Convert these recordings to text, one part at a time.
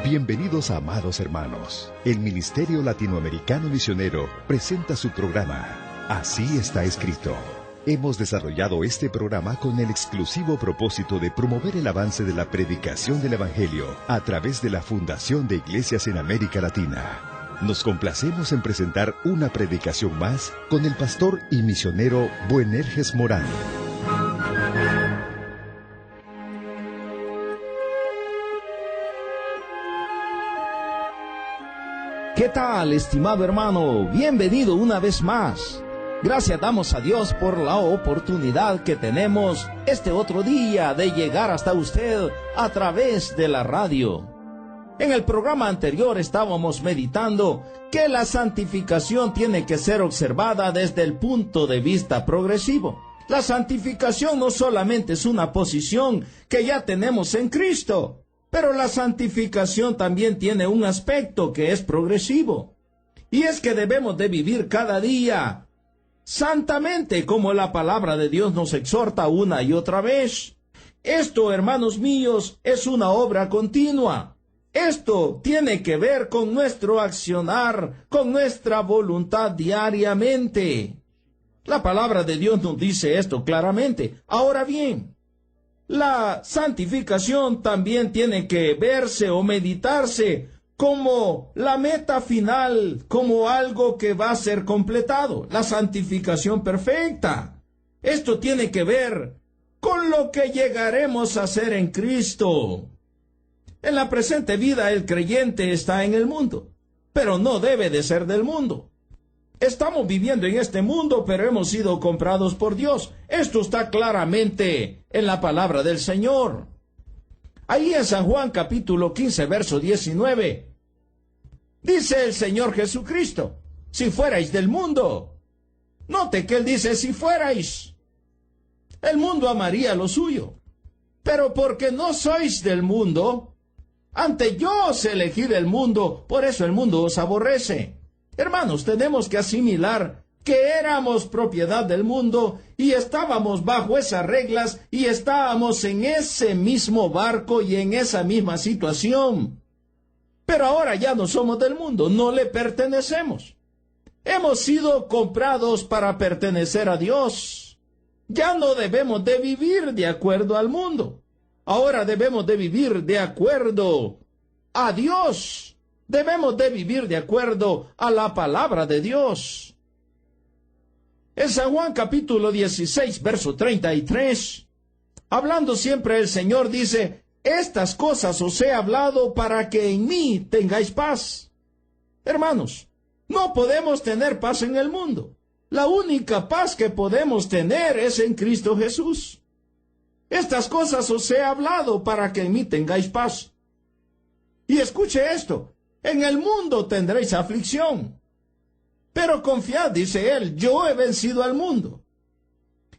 Bienvenidos, amados hermanos. El Ministerio Latinoamericano Misionero presenta su programa, Así está escrito. Hemos desarrollado este programa con el exclusivo propósito de promover el avance de la predicación del Evangelio a través de la Fundación de Iglesias en América Latina. Nos complacemos en presentar una predicación más con el pastor y misionero Boanerges Morán. ¿Qué tal, estimado hermano? Bienvenido una vez más. Gracias damos a Dios por la oportunidad que tenemos este otro día de llegar hasta usted a través de la radio. En el programa anterior estábamos meditando que la santificación tiene que ser observada desde el punto de vista progresivo. La santificación no solamente es una posición que ya tenemos en Cristo, pero la santificación también tiene un aspecto que es progresivo. Y es que debemos de vivir cada día santamente, como la palabra de Dios nos exhorta una y otra vez. Esto, hermanos míos, es una obra continua. Esto tiene que ver con nuestro accionar, con nuestra voluntad diariamente. La palabra de Dios nos dice esto claramente. Ahora bien, la santificación también tiene que verse o meditarse como la meta final, como algo que va a ser completado, la santificación perfecta. Esto tiene que ver con lo que llegaremos a ser en Cristo. En la presente vida el creyente está en el mundo, pero no debe de ser del mundo. Estamos viviendo en este mundo, pero hemos sido comprados por Dios. Esto está claramente en la palabra del Señor. Ahí en San Juan capítulo 15, verso 19, dice el Señor Jesucristo, si fuerais del mundo. Note que Él dice, si fuerais. El mundo amaría lo suyo. Pero porque no sois del mundo, ante yo os elegí del mundo, por eso el mundo os aborrece. Hermanos, tenemos que asimilar que éramos propiedad del mundo y estábamos bajo esas reglas y estábamos en ese mismo barco y en esa misma situación. Pero ahora ya no somos del mundo, no le pertenecemos. Hemos sido comprados para pertenecer a Dios. Ya no debemos de vivir de acuerdo al mundo. Ahora debemos de vivir de acuerdo a Dios. Debemos de vivir de acuerdo a la palabra de Dios. En San Juan capítulo 16, verso 33, hablando siempre el Señor dice, estas cosas os he hablado para que en mí tengáis paz. Hermanos, no podemos tener paz en el mundo. La única paz que podemos tener es en Cristo Jesús. Estas cosas os he hablado para que en mí tengáis paz. Y escuche esto. En el mundo tendréis aflicción, pero confiad, dice él, yo he vencido al mundo.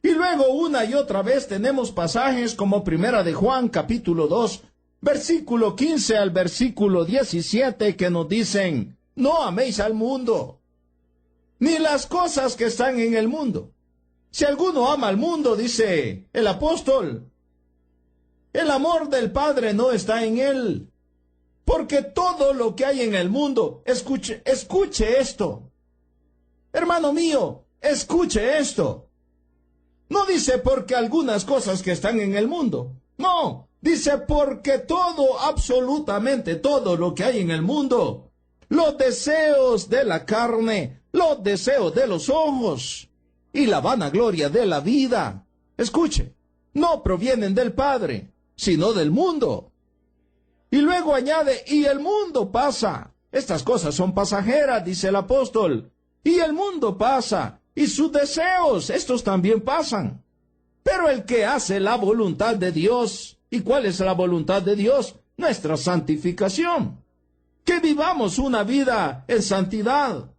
Y luego una y otra vez tenemos pasajes como Primera de Juan, capítulo 2, versículo 15 al versículo 17, que nos dicen, no améis al mundo, ni las cosas que están en el mundo. Si alguno ama al mundo, dice el apóstol, el amor del Padre no está en él. Porque todo lo que hay en el mundo, escuche esto. Hermano mío, escuche esto. No dice porque algunas cosas que están en el mundo. No, dice porque todo, absolutamente todo lo que hay en el mundo, los deseos de la carne, los deseos de los ojos y la vanagloria de la vida, escuche, no provienen del Padre, sino del mundo. Y luego añade, y el mundo pasa. Estas cosas son pasajeras, dice el apóstol. Y el mundo pasa, y sus deseos, estos también pasan. Pero el que hace la voluntad de Dios, ¿y cuál es la voluntad de Dios? Nuestra santificación. Que vivamos una vida en santidad.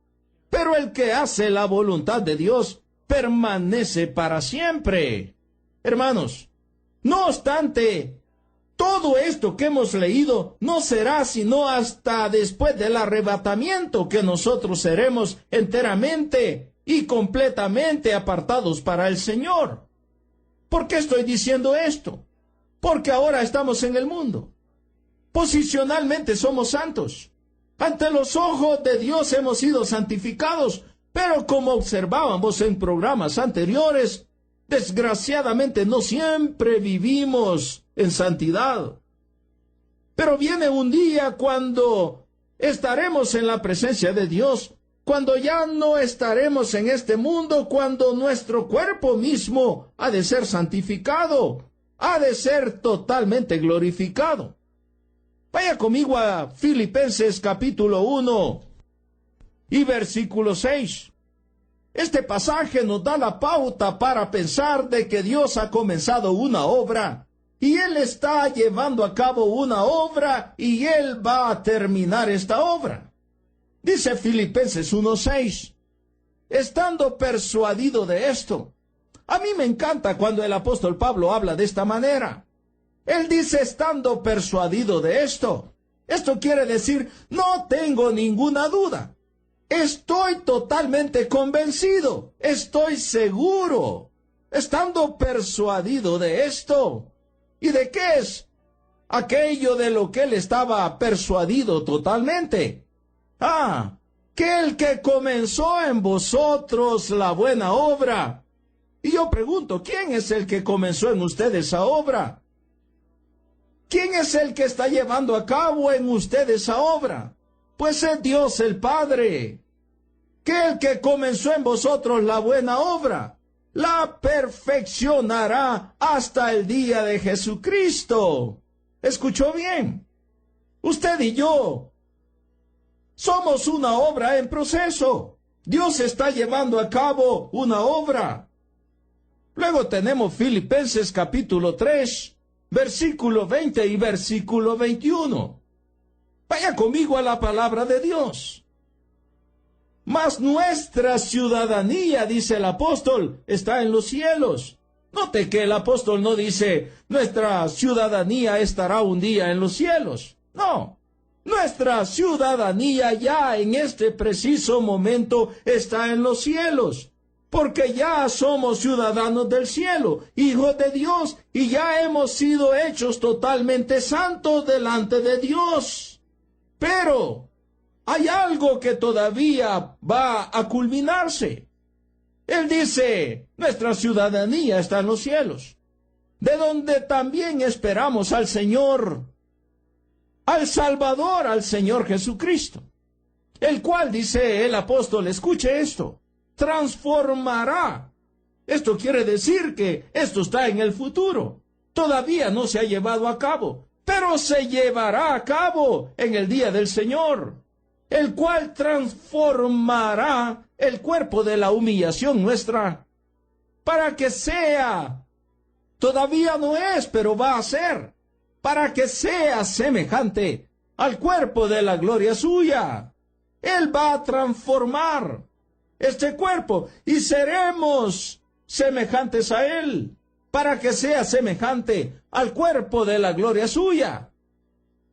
Pero el que hace la voluntad de Dios permanece para siempre. Hermanos, no obstante, todo esto que hemos leído no será sino hasta después del arrebatamiento que nosotros seremos enteramente y completamente apartados para el Señor. ¿Por qué estoy diciendo esto? Porque ahora estamos en el mundo. Posicionalmente somos santos. Ante los ojos de Dios hemos sido santificados, pero como observábamos en programas anteriores, desgraciadamente no siempre vivimos en santidad. Pero viene un día cuando estaremos en la presencia de Dios, cuando ya no estaremos en este mundo, cuando nuestro cuerpo mismo ha de ser santificado, ha de ser totalmente glorificado. Vaya conmigo a Filipenses capítulo 1 y versículo 6. Este pasaje nos da la pauta para pensar de que Dios ha comenzado una obra y Él está llevando a cabo una obra y Él va a terminar esta obra. Dice Filipenses 1:6, estando persuadido de esto. A mí me encanta cuando el apóstol Pablo habla de esta manera. Él dice, estando persuadido de esto. Esto quiere decir, no tengo ninguna duda. Estoy totalmente convencido. Estoy seguro. Estando persuadido de esto. ¿Y de qué es aquello de lo que él estaba persuadido totalmente? Que el que comenzó en vosotros la buena obra. Y yo pregunto, ¿quién es el que comenzó en ustedes esa obra? ¿Quién es el que está llevando a cabo en ustedes esa obra? Pues es Dios el Padre. Que el que comenzó en vosotros la buena obra, la perfeccionará hasta el día de Jesucristo. ¿Escuchó bien? Usted y yo somos una obra en proceso. Dios está llevando a cabo una obra. Luego tenemos Filipenses capítulo 3, versículo 20 y versículo 21. Vaya conmigo a la palabra de Dios. Mas nuestra ciudadanía, dice el apóstol, está en los cielos. Note que el apóstol no dice, nuestra ciudadanía estará un día en los cielos. No, nuestra ciudadanía ya en este preciso momento está en los cielos. Porque ya somos ciudadanos del cielo, hijos de Dios, y ya hemos sido hechos totalmente santos delante de Dios. Pero hay algo que todavía va a culminarse. Él dice, nuestra ciudadanía está en los cielos, de donde también esperamos al Señor, al Salvador, al Señor Jesucristo, el cual, dice el apóstol, escuche esto, transformará. Esto quiere decir que esto está en el futuro. Todavía no se ha llevado a cabo, pero se llevará a cabo en el día del Señor, el cual transformará el cuerpo de la humillación nuestra para que sea, todavía no es, pero va a ser, para que sea semejante al cuerpo de la gloria suya. Él va a transformar este cuerpo y seremos semejantes a Él, para que sea semejante al cuerpo de la gloria suya,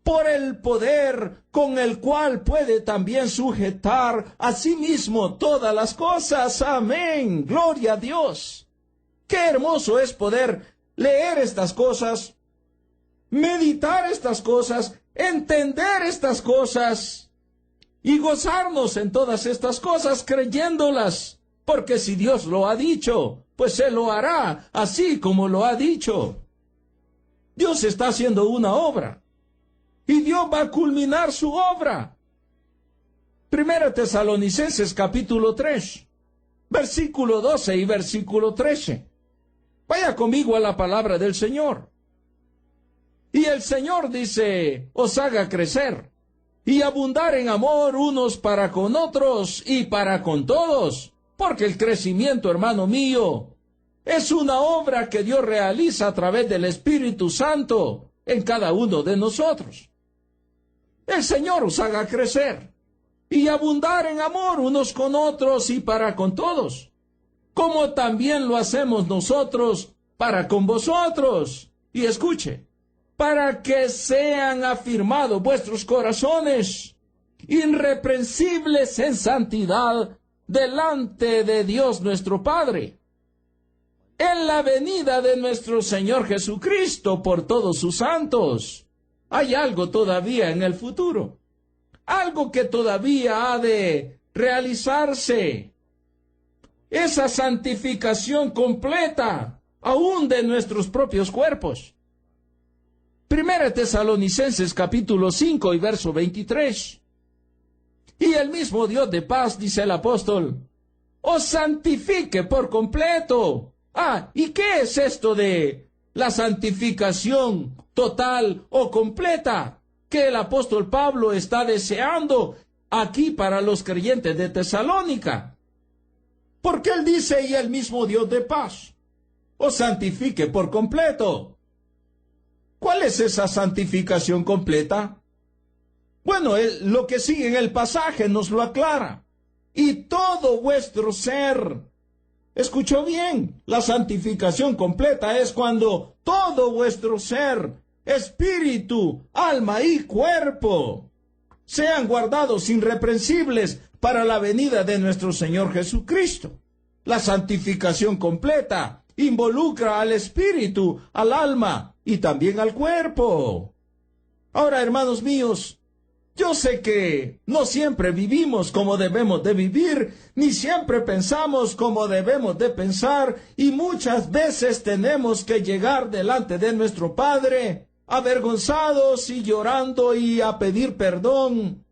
por el poder con el cual puede también sujetar a sí mismo todas las cosas. Amén, gloria a Dios. Qué hermoso es poder leer estas cosas, meditar estas cosas, entender estas cosas, y gozarnos en todas estas cosas creyéndolas, porque si Dios lo ha dicho, pues Él lo hará así como lo ha dicho. Dios está haciendo una obra, y Dios va a culminar su obra. Primera Tesalonicenses capítulo 3, versículo 12 y versículo 13. Vaya conmigo a la palabra del Señor. Y el Señor dice, os haga crecer y abundar en amor unos para con otros y para con todos, porque el crecimiento, hermano mío, es una obra que Dios realiza a través del Espíritu Santo en cada uno de nosotros. El Señor os haga crecer y abundar en amor unos con otros y para con todos, como también lo hacemos nosotros para con vosotros. Y escuche, para que sean afirmados vuestros corazones, irreprensibles en santidad, delante de Dios nuestro Padre, en la venida de nuestro Señor Jesucristo por todos sus santos. hay algo todavía en el futuro, algo que todavía ha de realizarse. Esa santificación completa, aún de nuestros propios cuerpos. 1 Tesalonicenses capítulo 5 y verso 23. Y el mismo Dios de paz, dice el apóstol, os santifique por completo. ¿Y qué es esto de la santificación total o completa que el apóstol Pablo está deseando aquí para los creyentes de Tesalónica? Porque él dice, y el mismo Dios de paz os santifique por completo. ¿Cuál es esa santificación completa? Bueno, lo que sigue en el pasaje nos lo aclara. Y todo vuestro ser. ¿Escuchó bien? La santificación completa es cuando todo vuestro ser, espíritu, alma y cuerpo, sean guardados irreprensibles para la venida de nuestro Señor Jesucristo. La santificación completa involucra al espíritu, al alma y también al cuerpo. Ahora, hermanos míos, yo sé que no siempre vivimos como debemos de vivir, ni siempre pensamos como debemos de pensar, y muchas veces tenemos que llegar delante de nuestro Padre, avergonzados y llorando y a pedir perdón,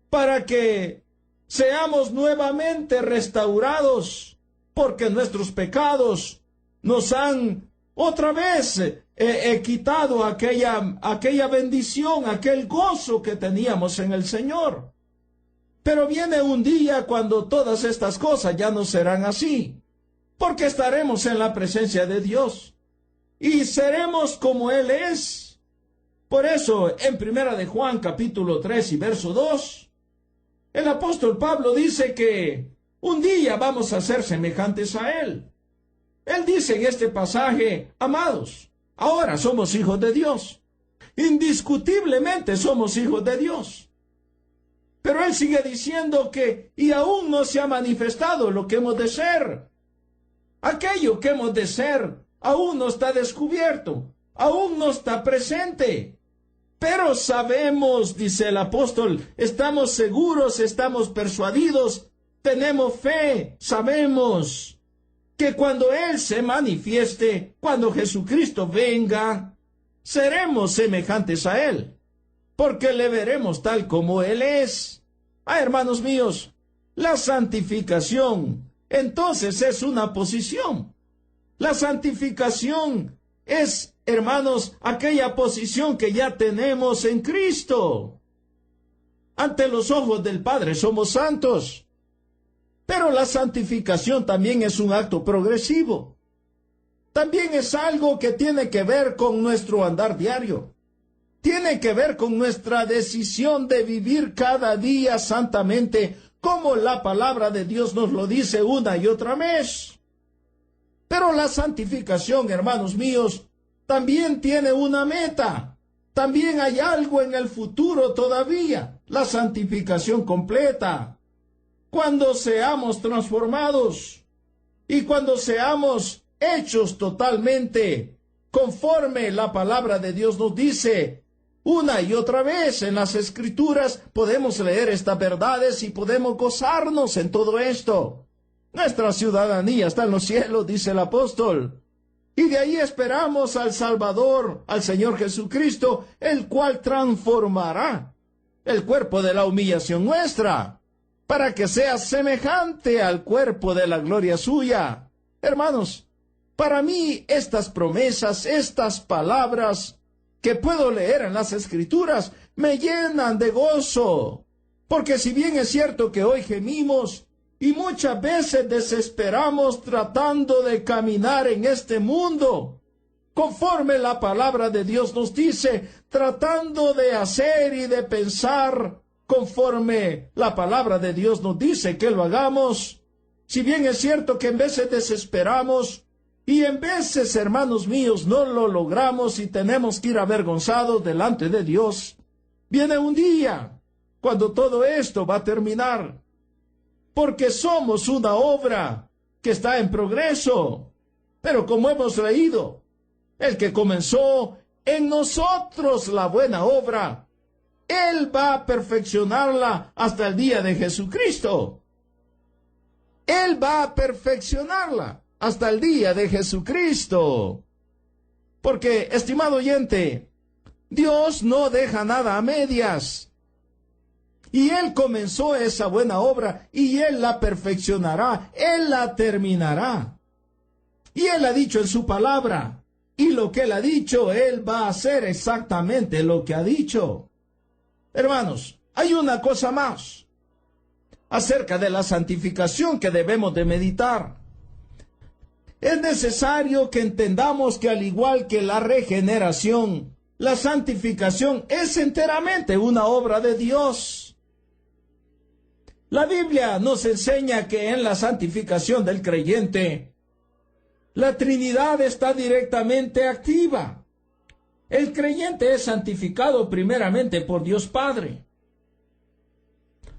para que seamos nuevamente restaurados, porque nuestros pecados nos han otra vez quitado aquella bendición, aquel gozo que teníamos en el Señor. Pero viene un día cuando todas estas cosas ya no serán así, porque estaremos en la presencia de Dios y seremos como Él es. Por eso, en 1 de Juan capítulo 3 y verso 2, el apóstol Pablo dice que un día vamos a ser semejantes a Él. Él dice en este pasaje, amados, ahora somos hijos de Dios. Indiscutiblemente somos hijos de Dios. Pero él sigue diciendo que, y aún no se ha manifestado lo que hemos de ser. Aquello que hemos de ser aún no está descubierto, aún no está presente. Pero sabemos, dice el apóstol, estamos seguros, estamos persuadidos, tenemos fe, sabemos que cuando Él se manifieste, cuando Jesucristo venga, seremos semejantes a Él, porque le veremos tal como Él es. Hermanos míos, la santificación, entonces, es una posición. La santificación es, hermanos, aquella posición que ya tenemos en Cristo. Ante los ojos del Padre somos santos. Pero la santificación también es un acto progresivo. También es algo que tiene que ver con nuestro andar diario. Tiene que ver con nuestra decisión de vivir cada día santamente, como la palabra de Dios nos lo dice una y otra vez. Pero la santificación, hermanos míos, también tiene una meta. También hay algo en el futuro todavía, la santificación completa. Cuando seamos transformados y cuando seamos hechos totalmente conforme la palabra de Dios nos dice, una y otra vez en las Escrituras podemos leer estas verdades y podemos gozarnos en todo esto. Nuestra ciudadanía está en los cielos, dice el apóstol, y de ahí esperamos al Salvador, al Señor Jesucristo, el cual transformará el cuerpo de la humillación nuestra, para que sea semejante al cuerpo de la gloria suya. Hermanos, para mí estas promesas, estas palabras que puedo leer en las Escrituras, me llenan de gozo. Porque si bien es cierto que hoy gemimos y muchas veces desesperamos tratando de caminar en este mundo, conforme la palabra de Dios nos dice, tratando de hacer y de pensar conforme la palabra de Dios nos dice que lo hagamos, si bien es cierto que en veces desesperamos y en veces, hermanos míos, no lo logramos y tenemos que ir avergonzados delante de Dios, viene un día cuando todo esto va a terminar, porque somos una obra que está en progreso. Pero como hemos leído, el que comenzó en nosotros la buena obra, Él va a perfeccionarla hasta el día de Jesucristo. Él va a perfeccionarla hasta el día de Jesucristo. Porque, estimado oyente, Dios no deja nada a medias. Y Él comenzó esa buena obra y Él la perfeccionará, Él la terminará. Y Él ha dicho en su palabra, y lo que Él ha dicho, Él va a hacer exactamente lo que ha dicho. Hermanos, hay una cosa más acerca de la santificación que debemos de meditar. Es necesario que entendamos que al igual que la regeneración, la santificación es enteramente una obra de Dios. La Biblia nos enseña que en la santificación del creyente, la Trinidad está directamente activa. El creyente es santificado primeramente por Dios Padre.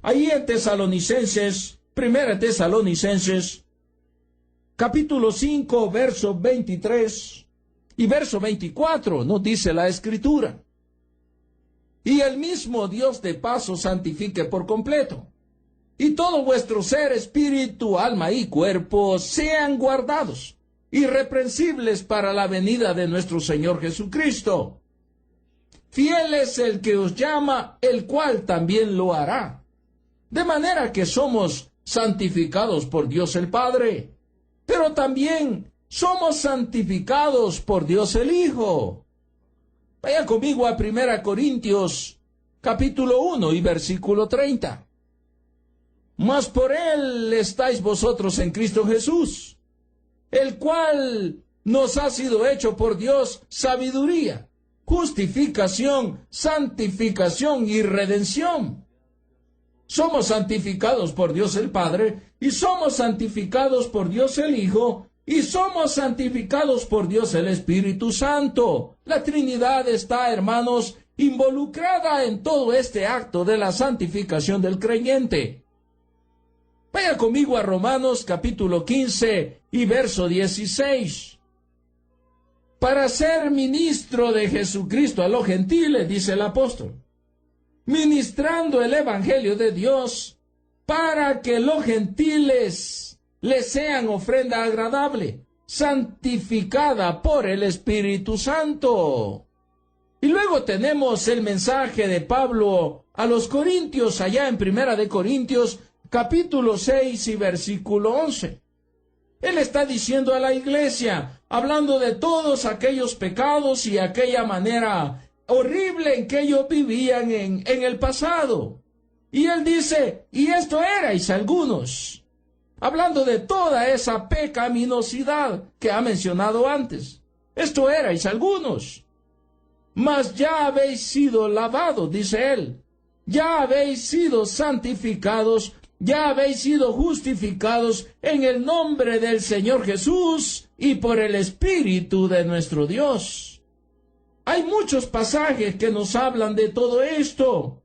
Ahí en Tesalonicenses, 1 Tesalonicenses, capítulo 5, verso 23 y verso 24, nos dice la Escritura: y el mismo Dios de paz os santifique por completo, y todo vuestro ser, espíritu, alma y cuerpo sean guardados, irreprensibles para la venida de nuestro Señor Jesucristo. Fiel es el que os llama, el cual también lo hará. De manera que somos santificados por Dios el Padre, pero también somos santificados por Dios el Hijo. Vaya conmigo a 1 Corintios, capítulo 1 y versículo 30. Mas por Él estáis vosotros en Cristo Jesús, el cual nos ha sido hecho por Dios sabiduría, justificación, santificación y redención. Somos santificados por Dios el Padre, y somos santificados por Dios el Hijo, y somos santificados por Dios el Espíritu Santo. La Trinidad está, hermanos, involucrada en todo este acto de la santificación del creyente. Vaya conmigo a Romanos capítulo 15 y verso 16. Para ser ministro de Jesucristo a los gentiles, dice el apóstol, ministrando el Evangelio de Dios, para que los gentiles les sean ofrenda agradable, santificada por el Espíritu Santo. Y luego tenemos el mensaje de Pablo a los Corintios, allá en 1 Corintios, capítulo 6 y versículo 11. Él está diciendo a la iglesia, hablando de todos aquellos pecados y aquella manera horrible en que ellos vivían en el pasado. Y él dice, y esto erais algunos, hablando de toda esa pecaminosidad que ha mencionado antes. Esto erais algunos, mas ya habéis sido lavados, dice él, ya habéis sido santificados, ya habéis sido justificados en el nombre del Señor Jesús y por el Espíritu de nuestro Dios. Hay muchos pasajes que nos hablan de todo esto.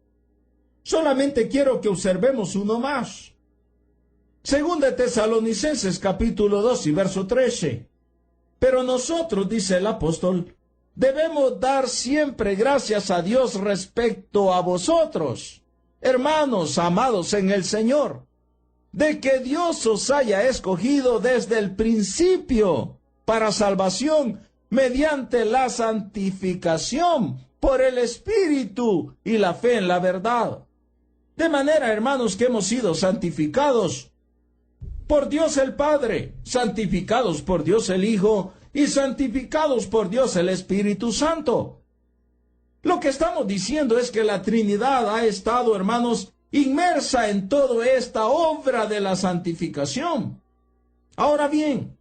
Solamente quiero que observemos uno más. 2 Tesalonicenses capítulo 2 y verso 13. Pero nosotros, dice el apóstol, debemos dar siempre gracias a Dios respecto a vosotros, hermanos amados en el Señor, de que Dios os haya escogido desde el principio para salvación mediante la santificación por el Espíritu y la fe en la verdad. De manera, hermanos, que hemos sido santificados por Dios el Padre, santificados por Dios el Hijo y santificados por Dios el Espíritu Santo. Lo que estamos diciendo es que la Trinidad ha estado, hermanos, inmersa en toda esta obra de la santificación. Ahora bien,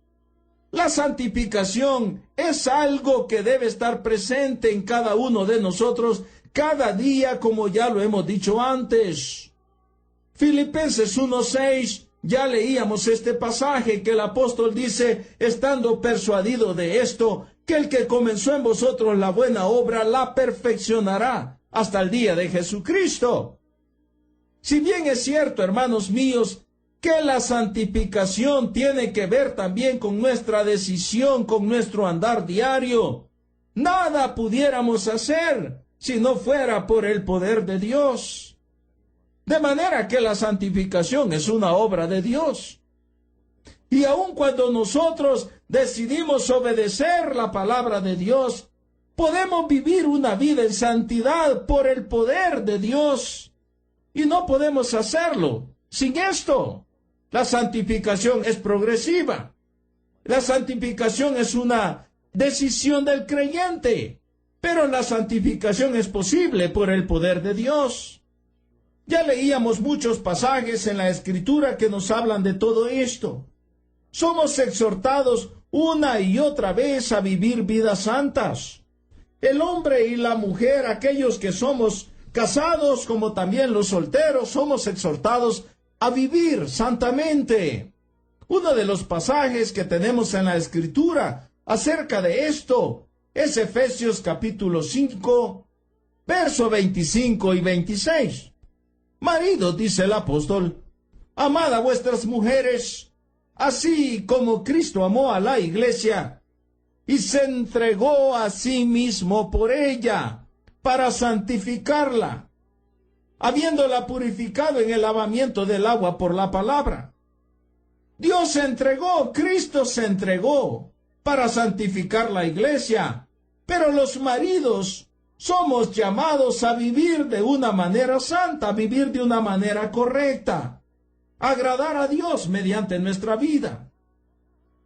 la santificación es algo que debe estar presente en cada uno de nosotros cada día, como ya lo hemos dicho antes. Filipenses 1:6, ya leíamos este pasaje que el apóstol dice, estando persuadido de esto, que el que comenzó en vosotros la buena obra la perfeccionará hasta el día de Jesucristo. Si bien es cierto, hermanos míos, que la santificación tiene que ver también con nuestra decisión, con nuestro andar diario, nada pudiéramos hacer si no fuera por el poder de Dios. De manera que la santificación es una obra de Dios. Y aun cuando nosotros decidimos obedecer la palabra de Dios, podemos vivir una vida en santidad por el poder de Dios. Y no podemos hacerlo sin esto. La santificación es progresiva. La santificación es una decisión del creyente. Pero la santificación es posible por el poder de Dios. Ya leíamos muchos pasajes en la Escritura que nos hablan de todo esto. Somos exhortados una y otra vez a vivir vidas santas. El hombre y la mujer, aquellos que somos casados como también los solteros, somos exhortados a vivir santamente. Uno de los pasajes que tenemos en la Escritura acerca de esto es Efesios capítulo 5, verso 25 y 26. Maridos, dice el apóstol, amad a vuestras mujeres, así como Cristo amó a la iglesia, y se entregó a sí mismo por ella, para santificarla, habiéndola purificado en el lavamiento del agua por la palabra. Dios se entregó, Cristo se entregó, para santificar la iglesia, pero los maridos somos llamados a vivir de una manera santa, a vivir de una manera correcta, agradar a Dios mediante nuestra vida.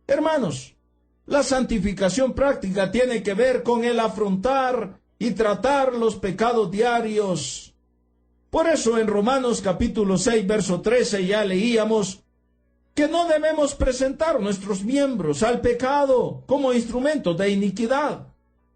Hermanos, la santificación práctica tiene que ver con el afrontar y tratar los pecados diarios. Por eso en Romanos capítulo 6, verso 13 ya leíamos que no debemos presentar nuestros miembros al pecado como instrumentos de iniquidad,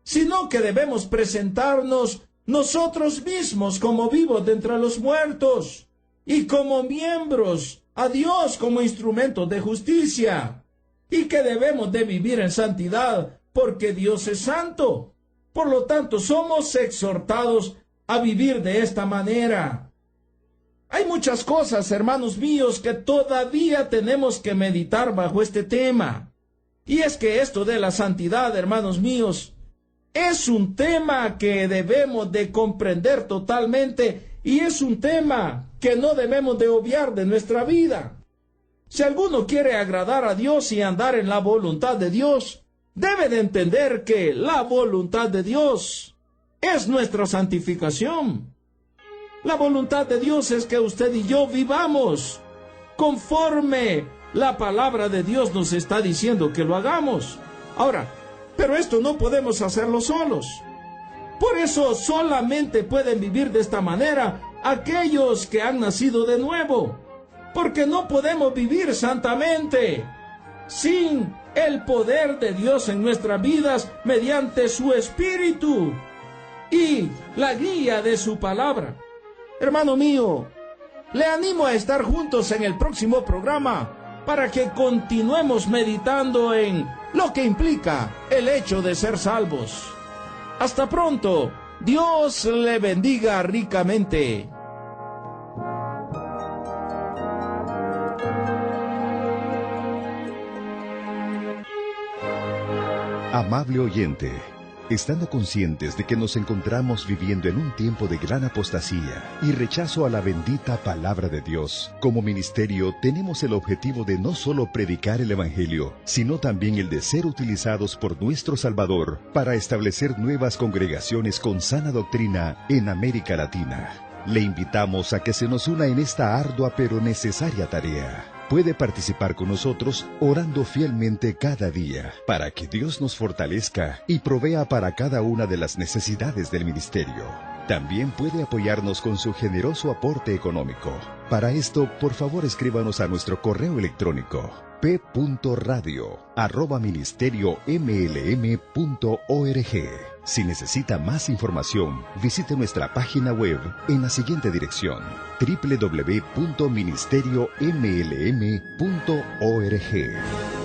sino que debemos presentarnos nosotros mismos como vivos de entre los muertos y como miembros a Dios como instrumentos de justicia, y que debemos de vivir en santidad porque Dios es santo. Por lo tanto, somos exhortados a vivir de esta manera. Hay muchas cosas, hermanos míos, que todavía tenemos que meditar bajo este tema. Y es que esto de la santidad, hermanos míos, es un tema que debemos de comprender totalmente y es un tema que no debemos de obviar de nuestra vida. Si alguno quiere agradar a Dios y andar en la voluntad de Dios, debe de entender que la voluntad de Dios es nuestra santificación. La voluntad de Dios es que usted y yo vivamos conforme la palabra de Dios nos está diciendo que lo hagamos. Ahora, pero esto no podemos hacerlo solos. Por eso solamente pueden vivir de esta manera aquellos que han nacido de nuevo. Porque no podemos vivir santamente sin el poder de Dios en nuestras vidas mediante su Espíritu y la guía de su palabra. Hermano mío, le animo a estar juntos en el próximo programa para que continuemos meditando en lo que implica el hecho de ser salvos. Hasta pronto. Dios le bendiga ricamente. Amable oyente, estando conscientes de que nos encontramos viviendo en un tiempo de gran apostasía y rechazo a la bendita palabra de Dios, como ministerio tenemos el objetivo de no solo predicar el Evangelio, sino también el de ser utilizados por nuestro Salvador para establecer nuevas congregaciones con sana doctrina en América Latina. Le invitamos a que se nos una en esta ardua pero necesaria tarea. Puede participar con nosotros orando fielmente cada día para que Dios nos fortalezca y provea para cada una de las necesidades del ministerio. También puede apoyarnos con su generoso aporte económico. Para esto, por favor, escríbanos a nuestro correo electrónico p.radio@ministeriomlm.org. Si necesita más información, visite nuestra página web en la siguiente dirección: www.ministeriomlm.org.